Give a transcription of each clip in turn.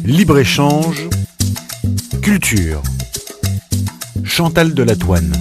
Libre-échange, culture. Chantal Delatouane.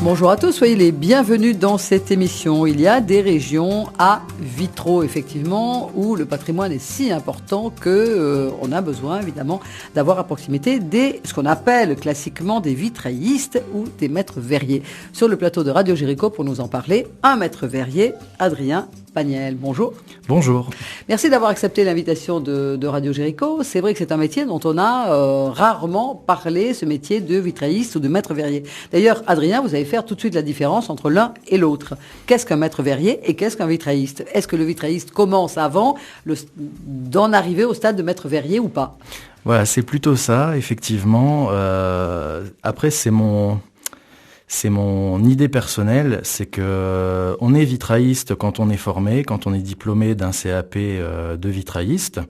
Bonjour à tous, soyez les bienvenus dans cette émission. Il y a des régions à vitraux, effectivement, où le patrimoine est si important qu'on a besoin, évidemment, d'avoir à proximité ce qu'on appelle classiquement des vitraillistes ou des maîtres verriers. Sur le plateau de Radio Jéricho, pour nous en parler, un maître verrier, Adrien Pagnel. Bonjour. Bonjour. Merci d'avoir accepté l'invitation de Radio Jéricho. C'est vrai que c'est un métier dont on a rarement parlé, ce métier de vitrailliste ou de maître verrier. D'ailleurs, Adrien, vous allez faire tout de suite la différence entre l'un et l'autre. Qu'est-ce qu'un maître verrier et qu'est-ce qu'un vitrailliste ? Est-ce que le vitrailliste commence avant d'en arriver au stade de maître verrier ou pas ? Voilà, c'est plutôt ça, effectivement. Après, c'est mon idée personnelle, c'est que on est vitrailliste quand on est formé, quand on est diplômé d'un CAP de vitrailliste.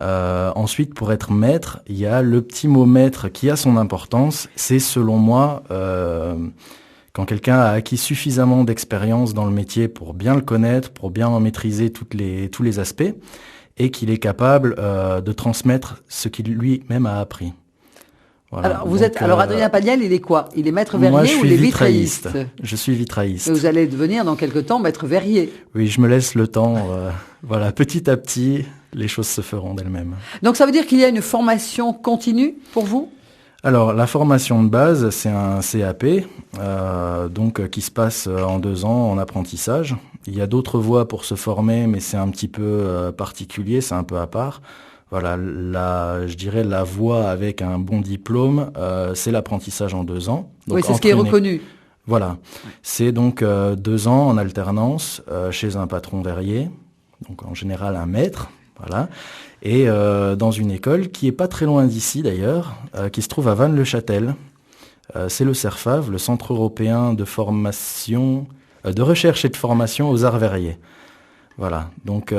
Ensuite, pour être maître, il y a le petit mot maître qui a son importance. C'est selon moi, quand quelqu'un a acquis suffisamment d'expérience dans le métier pour bien le connaître, pour bien en maîtriser tous les aspects, et qu'il est capable de transmettre ce qu'il lui-même a appris. Voilà. Alors, Adrien Pagnel, il est quoi ? Il est maître verrier ou il est vitrailliste ? Je suis vitrailliste. Et vous allez devenir dans quelque temps maître verrier. Oui, je me laisse le temps. Voilà, petit à petit, les choses se feront d'elles-mêmes. Donc ça veut dire qu'il y a une formation continue pour vous ? Alors, la formation de base, c'est un CAP, qui se passe en 2 ans en apprentissage. Il y a d'autres voies pour se former, mais c'est un petit peu particulier, c'est un peu à part. Voilà, je dirais la voie avec un bon diplôme, c'est l'apprentissage en 2 ans. Donc, oui, c'est ce qui est reconnu. Voilà, c'est donc 2 ans en alternance chez un patron verrier, donc en général un maître, voilà, et dans une école qui est pas très loin d'ici d'ailleurs, qui se trouve à Vannes-le-Châtel. C'est le CERFAV, le Centre européen de formation, de recherche et de formation aux arts verriers. Voilà, donc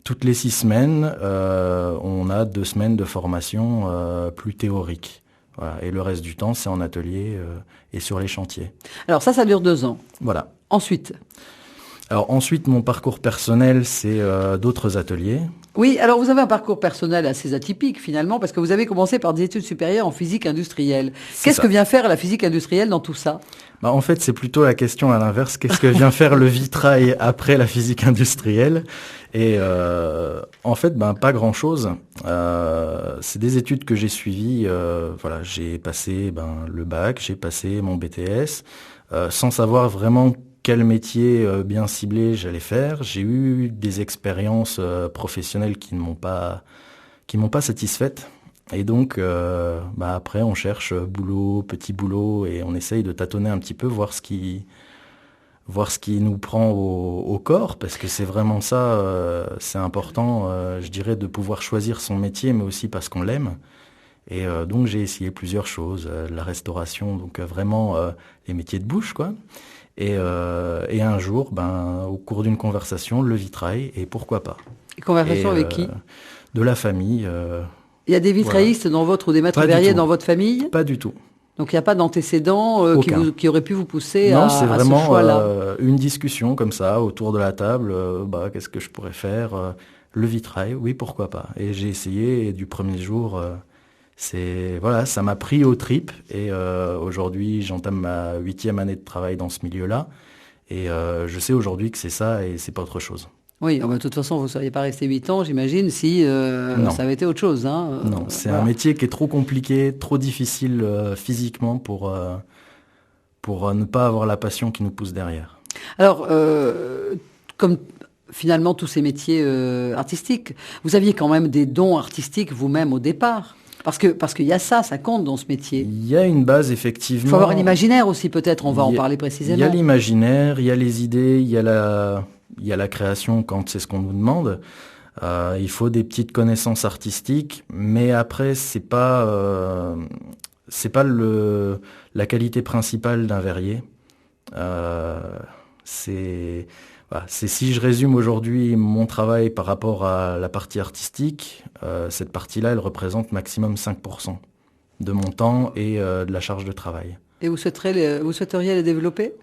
toutes les 6 semaines, on a 2 semaines de formation plus théorique. Voilà. Et le reste du temps, c'est en atelier et sur les chantiers. Alors ça dure 2 ans. Voilà. Ensuite, mon parcours personnel, c'est d'autres ateliers. Oui, alors vous avez un parcours personnel assez atypique finalement, parce que vous avez commencé par des études supérieures en physique industrielle. Qu'est-ce que vient faire la physique industrielle dans tout ça ? En fait, c'est plutôt la question à l'inverse. Qu'est-ce que vient faire le vitrail après la physique industrielle ? Et en fait, pas grand-chose. C'est des études que j'ai suivies. Voilà, j'ai passé le bac, j'ai passé mon BTS, sans savoir vraiment quel métier bien ciblé j'allais faire. J'ai eu des expériences professionnelles qui ne m'ont pas satisfaite. Et donc, après, on cherche boulot, petit boulot, et on essaye de tâtonner un petit peu, voir ce qui nous prend au corps, parce que c'est vraiment ça, c'est important, je dirais, de pouvoir choisir son métier, mais aussi parce qu'on l'aime. Et donc, j'ai essayé plusieurs choses, la restauration, donc vraiment les métiers de bouche, quoi. Et un jour, au cours d'une conversation, le vitrail, et pourquoi pas. Conversation avec qui ? De la famille. Il y a des vitraillistes dans votre ou des maîtres verriers dans votre famille ? Pas du tout. Donc il n'y a pas d'antécédents qui auraient pu vous pousser à ce choix-là ? Non, c'est vraiment une discussion comme ça, autour de la table. Qu'est-ce que je pourrais faire ? Le vitrail, oui, pourquoi pas. Et j'ai essayé, et du premier jour, ça m'a pris aux tripes. Et aujourd'hui, j'entame ma 8e année de travail dans ce milieu-là. Et je sais aujourd'hui que c'est ça et c'est pas autre chose. Oui, de toute façon, vous ne seriez pas resté 8 ans, j'imagine, si ça avait été autre chose. Non, c'est un métier qui est trop compliqué, trop difficile physiquement pour ne pas avoir la passion qui nous pousse derrière. Alors, comme finalement tous ces métiers artistiques, vous aviez quand même des dons artistiques vous-même au départ ? Parce qu'il y a ça compte dans ce métier. Il y a une base, effectivement. Il faut avoir un imaginaire aussi, peut-être, on va en parler précisément. Il y a l'imaginaire, il y a les idées, il y a la création quand c'est ce qu'on nous demande. Il faut des petites connaissances artistiques, mais après, c'est pas la qualité principale d'un verrier. C'est si je résume aujourd'hui mon travail par rapport à la partie artistique, cette partie-là, elle représente maximum 5% de mon temps et de la charge de travail. Et vous souhaiteriez les développer ?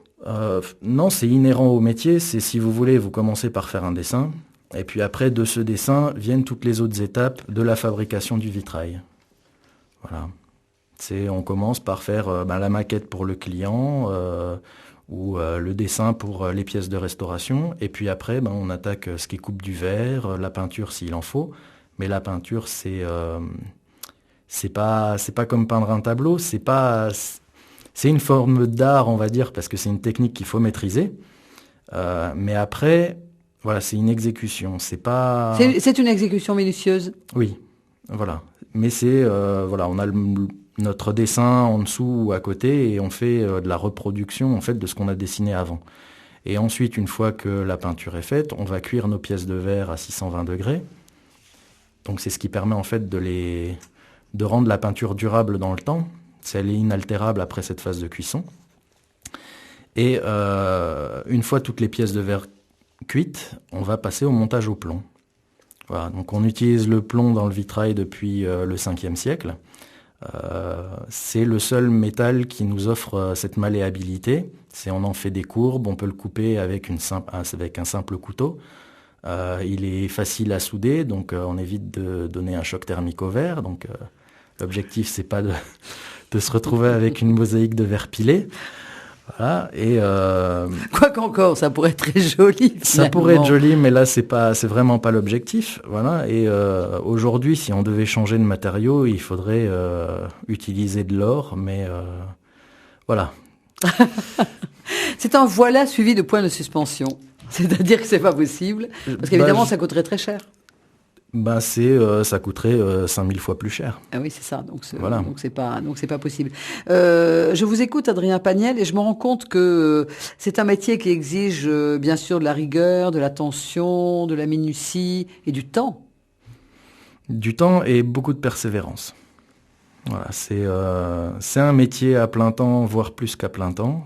Non, c'est inhérent au métier. C'est, si vous voulez, vous commencez par faire un dessin. Et puis après, de ce dessin, viennent toutes les autres étapes de la fabrication du vitrail. Voilà. On commence par faire la maquette pour le client ou le dessin pour les pièces de restauration. Et puis après, on attaque ce qui est coupe du verre, la peinture s'il en faut. Mais la peinture, c'est pas comme peindre un tableau. C'est une forme d'art, on va dire, parce que c'est une technique qu'il faut maîtriser. Mais après, voilà, c'est une exécution. C'est une exécution minutieuse. Oui, voilà. Mais on a notre dessin en dessous ou à côté et on fait de la reproduction en fait de ce qu'on a dessiné avant. Et ensuite, une fois que la peinture est faite, on va cuire nos pièces de verre à 620 degrés. Donc c'est ce qui permet en fait de rendre la peinture durable dans le temps. Elle est inaltérable après cette phase de cuisson. Et une fois toutes les pièces de verre cuites, on va passer au montage au plomb. Voilà, donc on utilise le plomb dans le vitrail depuis le 5e siècle. C'est le seul métal qui nous offre cette malléabilité. On en fait des courbes, on peut le couper avec un simple couteau. Il est facile à souder, donc on évite de donner un choc thermique au verre. Donc l'objectif, c'est pas de se retrouver avec une mosaïque de verre pilé. Voilà, et quoi qu'encore, ça pourrait être très joli. Ça pourrait être joli, mais là c'est vraiment pas l'objectif. Voilà, et aujourd'hui, si on devait changer de matériau, il faudrait utiliser de l'or, mais voilà. C'est un voilà suivi de points de suspension. C'est-à-dire que c'est pas possible, parce qu'évidemment, ça coûterait très cher. Ça coûterait 5000 fois plus cher. Ah oui, c'est ça. Donc voilà. c'est pas possible. Je vous écoute, Adrien Pagnel, et je me rends compte que c'est un métier qui exige bien sûr de la rigueur, de l'attention, de la minutie et du temps. Du temps et beaucoup de persévérance. Voilà, c'est un métier à plein temps, voire plus qu'à plein temps.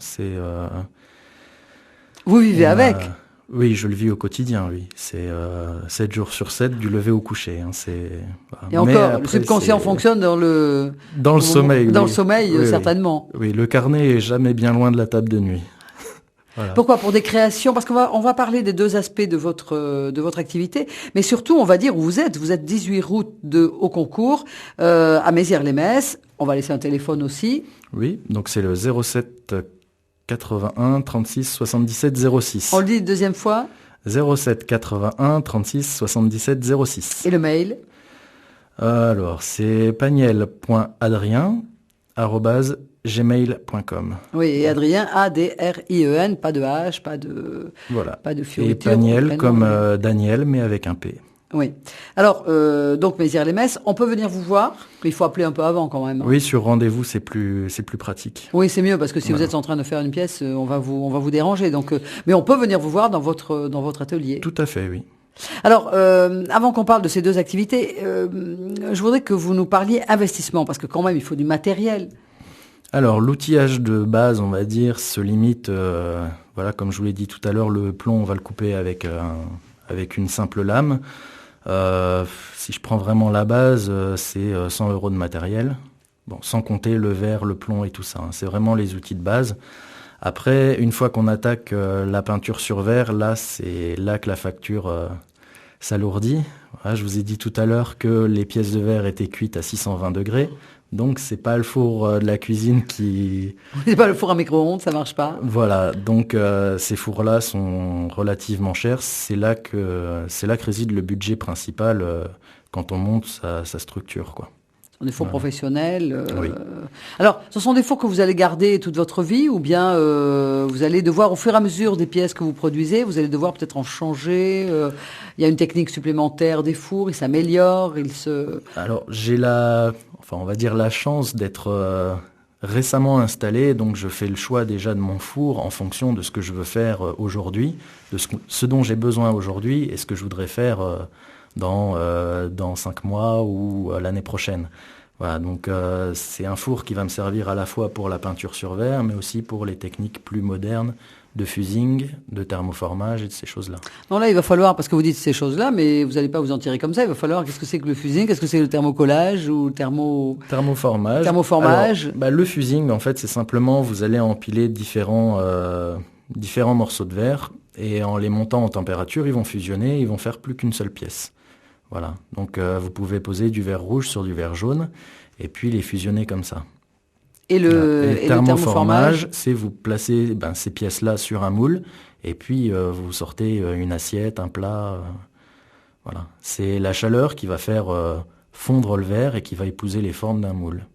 Vous vivez avec. Oui, je le vis au quotidien, oui. C'est 7 jours sur 7, du lever au coucher. Voilà. Et encore, le subconscient fonctionne dans le sommeil. Dans le sommeil, oui, certainement. Oui, le carnet est jamais bien loin de la table de nuit. Voilà. Pourquoi? Pour des créations? Parce qu'on va parler des deux aspects de votre activité, mais surtout, on va dire où vous êtes. Vous êtes 18 route de Haut-Concours, à Mézières-les-Messes. On va laisser un téléphone aussi. Oui, donc c'est le 07 81 36 77 06. On le dit une deuxième fois. 07 81 36 77 06. Et le mail? Alors, c'est pagnel.adrien@gmail.com. Oui, et Adrien, A-D-R-I-E-N, pas de H, pas de fioriture. Et Pagnel comme Daniel, mais avec un P. Oui. Alors, donc Mézières-les-Messes, on peut venir vous voir, mais il faut appeler un peu avant quand même. Oui, sur rendez-vous, c'est plus pratique. Oui, c'est mieux parce que si vous êtes en train de faire une pièce, on va vous déranger. Donc, mais on peut venir vous voir dans votre atelier. Tout à fait, oui. Alors, avant qu'on parle de ces deux activités, je voudrais que vous nous parliez investissement, parce que quand même, il faut du matériel. Alors, l'outillage de base, on va dire, se limite, comme je vous l'ai dit tout à l'heure, le plomb, on va le couper avec une simple lame. Si je prends vraiment la base, c'est 100 € de matériel. Bon, sans compter le verre, le plomb et tout ça. C'est vraiment les outils de base. Après, une fois qu'on attaque la peinture sur verre, c'est là que la facture s'alourdit. Voilà, je vous ai dit tout à l'heure que les pièces de verre étaient cuites à 620 degrés. Donc, c'est pas le four de la cuisine qui... C'est pas le four à micro-ondes, ça marche pas. Voilà, donc ces fours-là sont relativement chers. C'est là que réside le budget principal quand on monte sa structure, quoi. Ce sont des fours professionnels. Oui. Alors, ce sont des fours que vous allez garder toute votre vie, ou bien vous allez devoir, au fur et à mesure des pièces que vous produisez, vous allez devoir peut-être en changer. Il y a une technique supplémentaire des fours, ils s'améliorent, Alors, on va dire la chance d'être récemment installé, donc je fais le choix déjà de mon four en fonction de ce que je veux faire aujourd'hui, de ce dont j'ai besoin aujourd'hui et ce que je voudrais faire dans 5 mois ou l'année prochaine. Voilà, donc c'est un four qui va me servir à la fois pour la peinture sur verre, mais aussi pour les techniques plus modernes de fusing, de thermoformage et de ces choses-là. Non, là, il va falloir, parce que vous dites ces choses-là, mais vous n'allez pas vous en tirer comme ça, il va falloir, qu'est-ce que c'est que le fusing, qu'est-ce que c'est le thermocollage ou le Thermoformage. thermoformage? Alors, le fusing, en fait, c'est simplement, vous allez empiler différents morceaux de verre, et en les montant en température, ils vont fusionner, ils vont faire plus qu'une seule pièce. Voilà, donc vous pouvez poser du verre rouge sur du verre jaune, et puis les fusionner comme ça. Et le thermoformage, c'est vous placer ces pièces-là sur un moule, et puis vous sortez une assiette, un plat. Voilà. C'est la chaleur qui va faire fondre le verre et qui va épouser les formes d'un moule.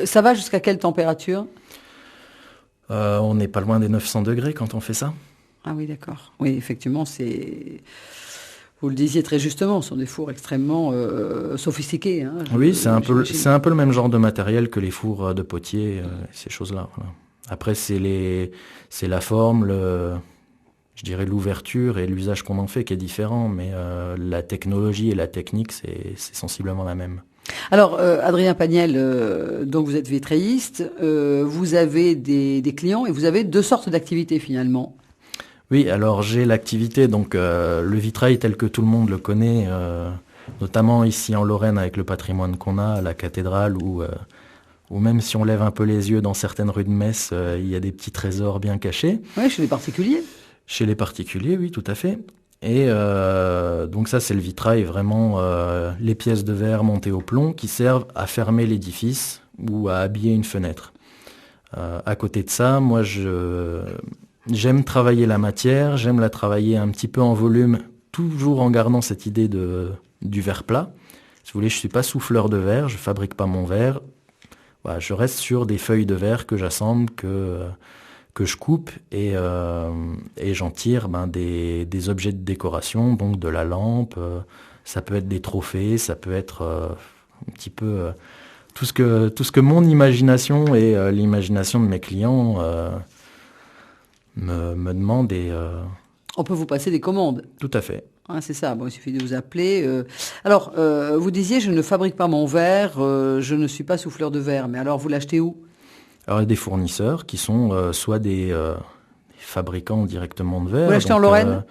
Ça va jusqu'à quelle température? On n'est pas loin des 900 degrés quand on fait ça. Ah oui, d'accord. Oui, effectivement, vous le disiez très justement, ce sont des fours extrêmement sophistiqués. Hein, oui, c'est un peu le même genre de matériel que les fours de potier, ces choses-là. Voilà. Après, c'est la forme, je dirais l'ouverture et l'usage qu'on en fait qui est différent, mais la technologie et la technique, c'est sensiblement la même. Alors, Adrien Pagnel, donc vous êtes vitrailliste, vous avez des clients et vous avez deux sortes d'activités finalement. Oui, alors j'ai l'activité, donc le vitrail tel que tout le monde le connaît, notamment ici en Lorraine avec le patrimoine qu'on a, à la cathédrale, ou même si on lève un peu les yeux dans certaines rues de Metz, il y a des petits trésors bien cachés. Oui, chez les particuliers. Chez les particuliers, oui, tout à fait. Et donc ça, c'est le vitrail, vraiment les pièces de verre montées au plomb qui servent à fermer l'édifice ou à habiller une fenêtre. À côté de ça, moi, j'aime travailler la matière, j'aime la travailler un petit peu en volume, toujours en gardant cette idée du verre plat. Si vous voulez, je ne suis pas souffleur de verre, je ne fabrique pas mon verre. Voilà, je reste sur des feuilles de verre que j'assemble, que je coupe et j'en tire des objets de décoration, donc de la lampe, ça peut être des trophées, ça peut être un petit peu tout ce que mon imagination et l'imagination de mes clients me demandent. On peut vous passer des commandes. Tout à fait. Ah, c'est ça, bon, il suffit de vous appeler. Alors, vous disiez, je ne fabrique pas mon verre, je ne suis pas souffleur de verre, mais alors vous l'achetez où? Alors, il y a des fournisseurs qui sont soit des fabricants directement de verre. Vous l'achetez en Lorraine?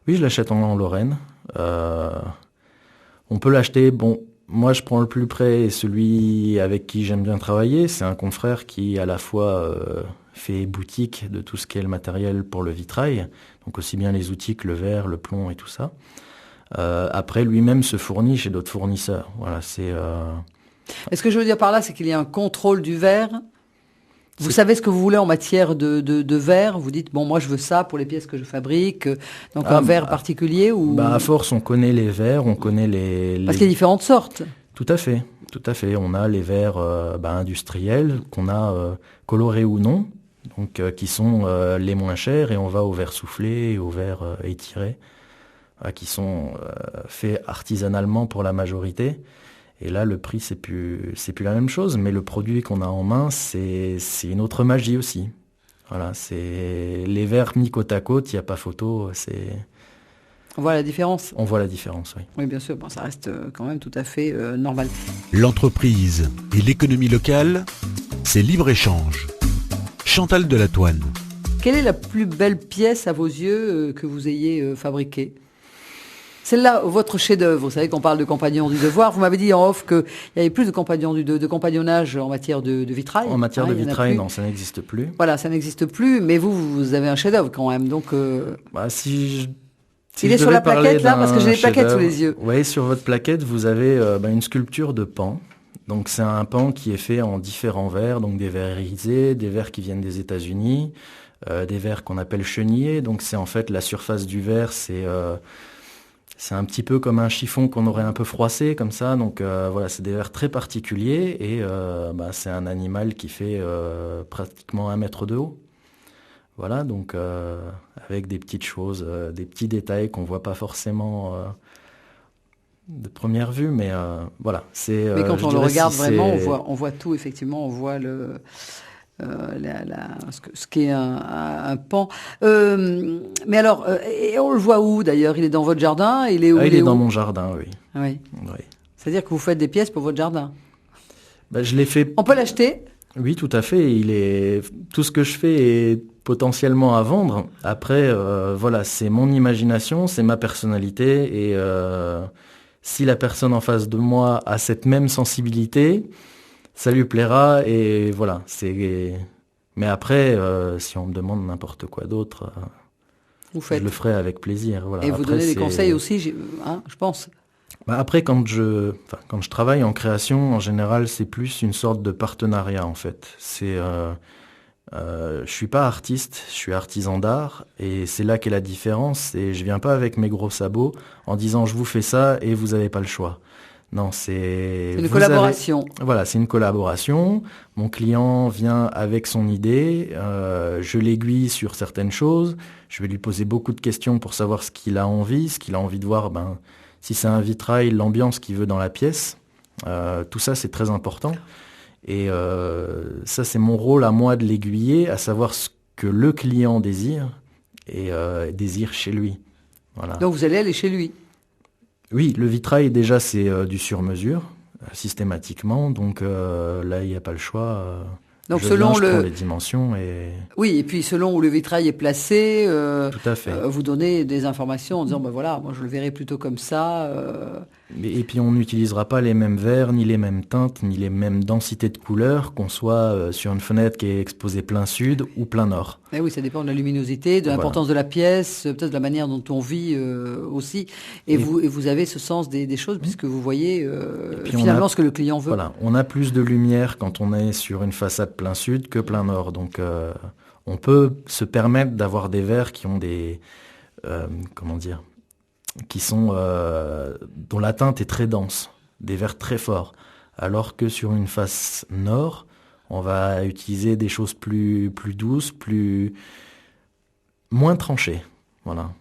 Oui, je l'achète en Lorraine. On peut l'acheter, bon, moi je prends le plus près et celui avec qui j'aime bien travailler, c'est un confrère qui à la fois fait boutique de tout ce qui est le matériel pour le vitrail, donc aussi bien les outils que le verre, le plomb et tout ça. Après, lui-même se fournit chez d'autres fournisseurs. Voilà, c'est... Et ce que je veux dire par là, c'est qu'il y a un contrôle du verre. Vous savez ce que vous voulez en matière de verre. Vous dites, bon, moi je veux ça pour les pièces que je fabrique, donc un verre particulier ou... à force, on connaît les verres, on connaît Parce qu'il y a différentes sortes. Tout à fait, tout à fait. On a les verres industriels qu'on a colorés ou non, donc qui sont les moins chers, et on va aux verres soufflés, aux verres étirés, qui sont faits artisanalement pour la majorité. Et là, le prix, c'est plus la même chose, mais le produit qu'on a en main, c'est une autre magie aussi. Voilà, c'est les verres mis côte à côte, il n'y a pas photo, On voit la différence. On voit la différence, oui. Oui, bien sûr, bon, ça reste quand même tout à fait normal. L'entreprise et l'économie locale, c'est libre-échange. Chantal Delatouane. Quelle est la plus belle pièce à vos yeux que vous ayez fabriquée? Celle-là, votre chef-d'œuvre. Vous savez qu'on parle de compagnons du devoir. Vous m'avez dit en off qu'il y avait plus de compagnonnage en matière de vitrail. En matière de vitrail, non, ça n'existe plus. Voilà, ça n'existe plus. Mais vous avez un chef-d'œuvre quand même. Donc, il est sur la plaquette là, parce que j'ai les plaquettes sous les yeux. Oui, sur votre plaquette, vous avez une sculpture de pan. Donc c'est un pan qui est fait en différents verres, donc des verres irisés, des verres qui viennent des États-Unis, des verres qu'on appelle chenillés. Donc c'est en fait la surface du verre, c'est un petit peu comme un chiffon qu'on aurait un peu froissé comme ça. Donc voilà, c'est des verres très particuliers et c'est un animal qui fait pratiquement 1 mètre de haut. Voilà, donc avec des petites choses, des petits détails qu'on voit pas forcément de première vue, mais voilà. Mais quand on le regarde vraiment, on voit tout, effectivement, on voit ce qui est un pan. Mais alors, et on le voit où d'ailleurs? Il est dans votre jardin? Il est où? Il est dans mon jardin, oui. Oui. Oui. C'est-à-dire que vous faites des pièces pour votre jardin? Je l'ai fait. On peut l'acheter? Oui, tout à fait. Tout ce que je fais est potentiellement à vendre. Après, voilà, c'est mon imagination, c'est ma personnalité. Et si la personne en face de moi a cette même sensibilité, ça lui plaira. Et voilà, Mais après, si on me demande n'importe quoi d'autre, je le ferai avec plaisir. Voilà. Et vous Après, donnez des conseils aussi, je pense. Après, quand je travaille en création, en général, c'est plus une sorte de partenariat, en fait. Je suis pas artiste, je suis artisan d'art, et c'est là qu'est la différence. Et je viens pas avec mes gros sabots en disant je vous fais ça et vous avez pas le choix. Non, c'est une collaboration. Voilà, c'est une collaboration. Mon client vient avec son idée, je l'aiguille sur certaines choses. Je vais lui poser beaucoup de questions pour savoir ce qu'il a envie de voir. Si c'est un vitrail, l'ambiance qu'il veut dans la pièce, tout ça c'est très important. Et ça c'est mon rôle à moi de l'aiguiller, à savoir ce que le client désire et désire chez lui. Voilà. Donc vous allez aller chez lui? Oui, le vitrail déjà c'est du sur-mesure, systématiquement, donc là il n'y a pas le choix. Donc je selon prends les dimensions Oui, et puis selon où le vitrail est placé, tout à fait. Vous donnez des informations en disant voilà, moi je le verrai plutôt comme ça. Et puis on n'utilisera pas les mêmes verres, ni les mêmes teintes, ni les mêmes densités de couleurs, qu'on soit sur une fenêtre qui est exposée plein sud ou plein nord. Mais oui, ça dépend de la luminosité, de l'importance de la pièce, peut-être de la manière dont on vit aussi. Et vous avez ce sens des choses, puisque vous voyez finalement ce que le client veut. Voilà, on a plus de lumière quand on est sur une façade plein sud que plein nord. Donc on peut se permettre d'avoir des verres qui ont des... qui sont dont la teinte est très dense, des verres très forts, alors que sur une face nord, on va utiliser des choses plus douces, moins tranchées. Voilà.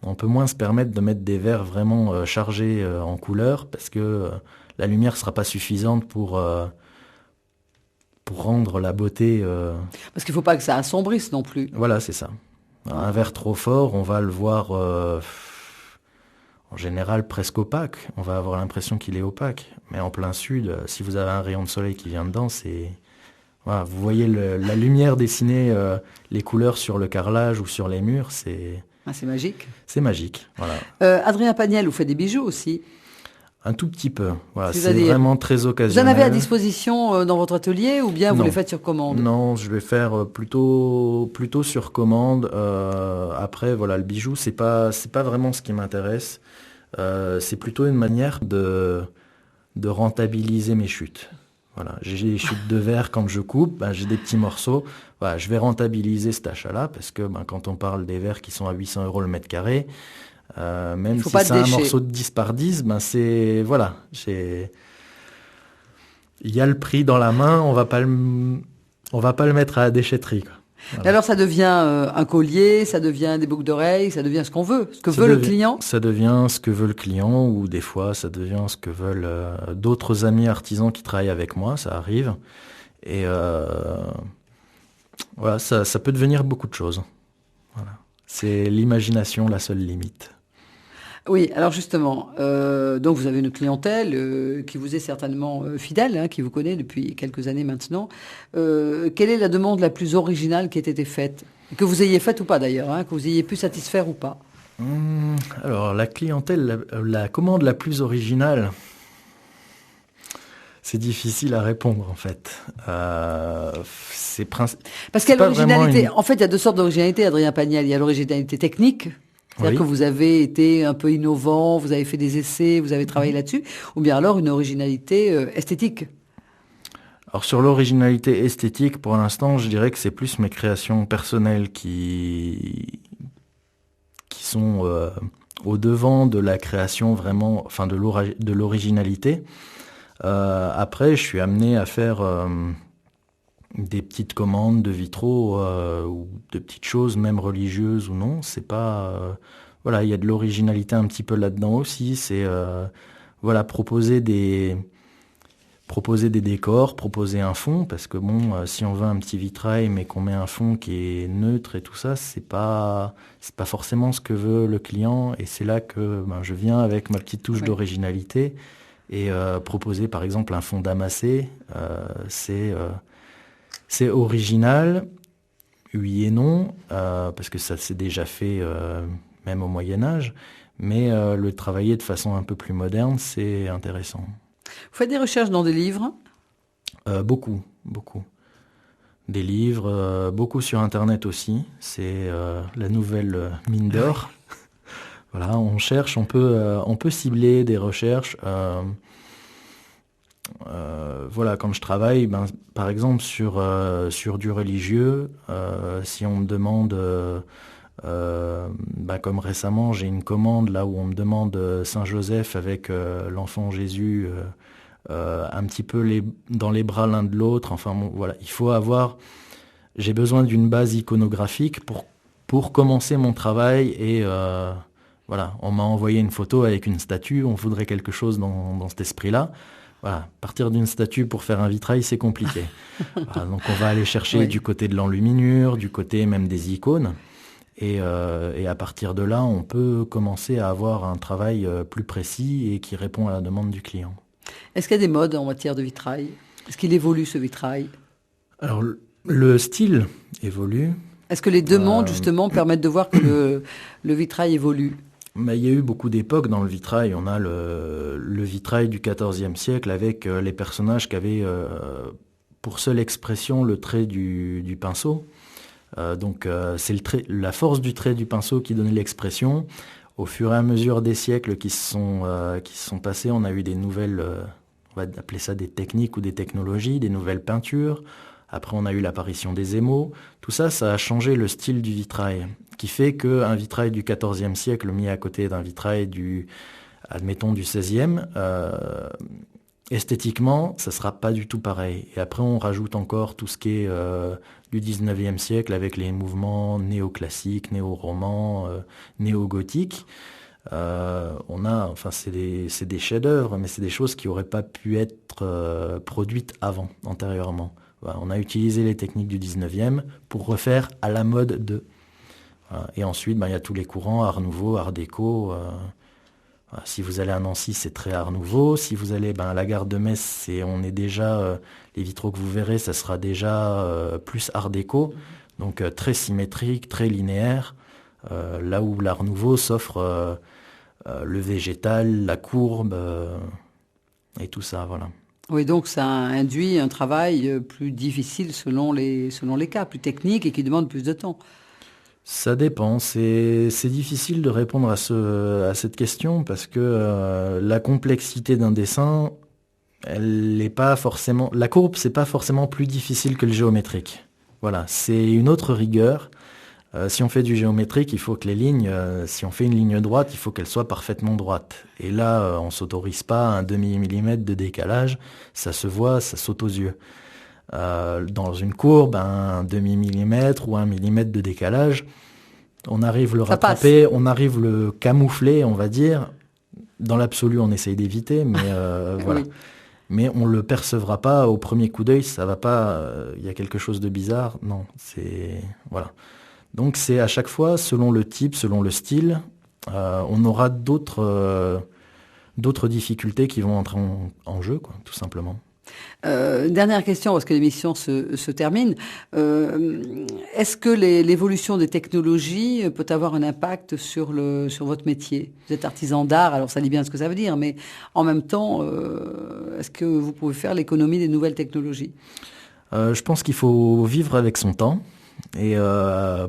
On peut moins se permettre de mettre des verres vraiment chargés en couleurs parce que la lumière sera pas suffisante pour rendre la beauté. Parce qu'il faut pas que ça assombrisse non plus. Voilà, c'est ça. Un verre trop fort, on va le voir en général presque opaque. On va avoir l'impression qu'il est opaque. Mais en plein sud, si vous avez un rayon de soleil qui vient dedans, c'est... Voilà, vous voyez la lumière dessiner les couleurs sur le carrelage ou sur les murs, c'est... Ah, c'est magique. C'est magique, voilà. Adrien Pagnel, vous faites des bijoux aussi? Un tout petit peu. Voilà, c'est vraiment très occasionnel. Vous en avez à disposition dans votre atelier ou bien vous les faites sur commande? Non, je vais faire plutôt sur commande. Après, voilà, le bijou, c'est pas vraiment ce qui m'intéresse. C'est plutôt une manière de rentabiliser mes chutes. Voilà, j'ai des chutes de verre quand je coupe, j'ai des petits morceaux. Voilà, je vais rentabiliser cet achat-là parce que quand on parle des verres qui sont à 800 € le mètre carré, même si c'est un morceau de 10 par 10, c'est voilà, il y a le prix dans la main, on va pas le mettre à la déchetterie, quoi. Voilà. Alors ça devient un collier, ça devient des boucles d'oreilles, ça devient ce qu'on veut, ce que veut le client. Ça devient ce que veut le client ou des fois ça devient ce que veulent d'autres amis artisans qui travaillent avec moi, ça arrive. Et voilà, ça peut devenir beaucoup de choses. Voilà. C'est l'imagination la seule limite. Oui, alors justement, donc vous avez une clientèle qui vous est certainement fidèle, qui vous connaît depuis quelques années maintenant. Quelle est la demande la plus originale qui ait été faite? Que vous ayez faite ou pas d'ailleurs, que vous ayez pu satisfaire ou pas? Alors la clientèle, la commande la plus originale, c'est difficile à répondre en fait. Parce qu'il y a l'originalité, en fait il y a deux sortes d'originalité, Adrien Pagnel. Il y a l'originalité technique. C'est-à-dire que vous avez été un peu innovant, vous avez fait des essais, vous avez travaillé là-dessus, ou bien alors une originalité esthétique? Alors sur l'originalité esthétique, pour l'instant, je dirais que c'est plus mes créations personnelles qui sont au devant de la création vraiment, enfin de l'originalité. Après, je suis amené à faire des petites commandes de vitraux ou de petites choses, même religieuses ou non. C'est pas voilà, il y a de l'originalité un petit peu là-dedans aussi. C'est voilà, proposer des décors, proposer un fond, parce que si on veut un petit vitrail mais qu'on met un fond qui est neutre et tout ça, c'est pas forcément ce que veut le client. Et c'est là que je viens avec ma petite touche d'originalité Et proposer par exemple un fond damassé, c'est original, oui et non, parce que ça s'est déjà fait même au Moyen-Âge, mais le travailler de façon un peu plus moderne, c'est intéressant. Vous faites des recherches dans des livres? Beaucoup. Des livres, beaucoup sur Internet aussi. C'est la nouvelle mine d'or. Voilà, on cherche, on peut cibler des recherches. Voilà, quand je travaille, par exemple sur du religieux, si on me demande, comme récemment, j'ai une commande là où on me demande Saint Joseph avec l'enfant Jésus. Un petit peu dans les bras l'un de l'autre. Enfin, bon, voilà, j'ai besoin d'une base iconographique pour commencer mon travail. Et voilà, on m'a envoyé une photo avec une statue. On voudrait quelque chose dans cet esprit-là. Voilà, partir d'une statue pour faire un vitrail, c'est compliqué. Voilà, donc on va aller chercher du côté de l'enluminure, du côté même des icônes. Et à partir de là, on peut commencer à avoir un travail plus précis et qui répond à la demande du client. Est-ce qu'il y a des modes en matière de vitrail? Est-ce qu'il évolue, ce vitrail? Alors, le style évolue. Est-ce que les demandes, justement, permettent de voir que le vitrail évolue? Il y a eu beaucoup d'époques dans le vitrail. On a le vitrail du XIVe siècle avec les personnages qui avaient pour seule expression le trait du pinceau. Donc, c'est la force du trait du pinceau qui donnait l'expression. Au fur et à mesure des siècles qui se sont passés, on a eu des nouvelles, on va appeler ça des techniques ou des technologies, des nouvelles peintures. Après, on a eu l'apparition des émaux. Tout ça, ça a changé le style du vitrail, qui fait qu'un vitrail du XIVe siècle mis à côté d'un vitrail admettons, du XVIe, esthétiquement, ça sera pas du tout pareil. Et après, on rajoute encore tout ce qui est du XIXe siècle avec les mouvements néoclassiques, néo-romans, néo-gothiques. C'est des chefs-d'œuvre, mais c'est des choses qui n'auraient pas pu être produites antérieurement. Voilà, on a utilisé les techniques du XIXe pour refaire à la mode de. Voilà. Et ensuite, il y a tous les courants, Art Nouveau, Art Déco. Voilà. Si vous allez à Nancy, c'est très Art Nouveau. Si vous allez à la gare de Metz, les vitraux que vous verrez, ça sera déjà plus Art Déco. Donc très symétrique, très linéaire. Là où l'Art Nouveau s'offre le végétal, la courbe et tout ça, voilà. Oui, donc ça induit un travail plus difficile selon les cas, plus technique et qui demande plus de temps. Ça dépend. C'est difficile de répondre à cette question parce que la complexité d'un dessin, elle n'est pas forcément. La courbe, c'est pas forcément plus difficile que le géométrique. Voilà, c'est une autre rigueur. Si on fait du géométrique, il faut que les lignes, si on fait une ligne droite, il faut qu'elle soit parfaitement droite. Et là, on s'autorise pas un demi-millimètre de décalage. Ça se voit, ça saute aux yeux. Dans une courbe, un demi-millimètre ou 1 millimètre de décalage, on arrive le rattraper, on arrive le camoufler, on va dire. Dans l'absolu, on essaye d'éviter, mais voilà. Oui. Mais on le percevra pas au premier coup d'œil, ça va pas. Il y a quelque chose de bizarre. Non, c'est voilà. Donc c'est à chaque fois, selon le type, selon le style, on aura d'autres difficultés qui vont entrer en jeu, quoi, tout simplement. Dernière question, parce que l'émission se termine. Est-ce que l'évolution des technologies peut avoir un impact sur votre métier? Vous êtes artisan d'art, alors ça dit bien ce que ça veut dire, mais en même temps, est-ce que vous pouvez faire l'économie des nouvelles technologies? Je pense qu'il faut vivre avec son temps. Et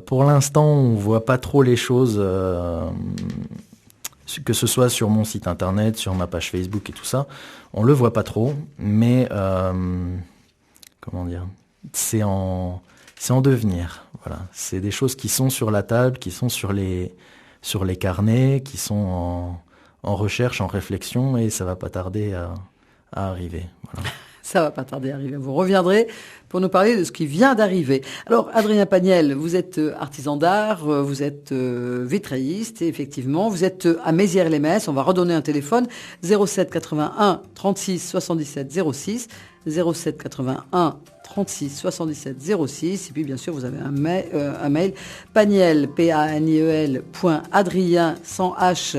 pour l'instant, on voit pas trop les choses, que ce soit sur mon site internet, sur ma page Facebook et tout ça, on le voit pas trop. Mais comment dire, c'est en devenir. Voilà, c'est des choses qui sont sur la table, qui sont sur les carnets, qui sont en recherche, en réflexion, et ça va pas tarder à arriver. Voilà. Ça va pas tarder à arriver. Vous reviendrez pour nous parler de ce qui vient d'arriver. Alors, Adrien Pagnel, vous êtes artisan d'art, vous êtes vitrailliste, et effectivement, vous êtes à Mézières-les-Messes. On va redonner un téléphone, 07 81 36 77 06, 07 81 36 77 06. Et puis, bien sûr, vous avez un mail Paniel, PANIEL, Adrien, sans H,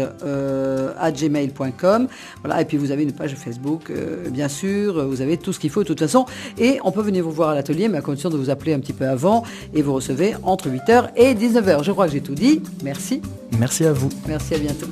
@gmail.com. Voilà. Et puis, vous avez une page Facebook, bien sûr. Vous avez tout ce qu'il faut, de toute façon. Et on peut venir vous voir à l'atelier, mais à condition de vous appeler un petit peu avant. Et vous recevez entre 8h et 19h. Je crois que j'ai tout dit. Merci. Merci à vous. Merci, à bientôt.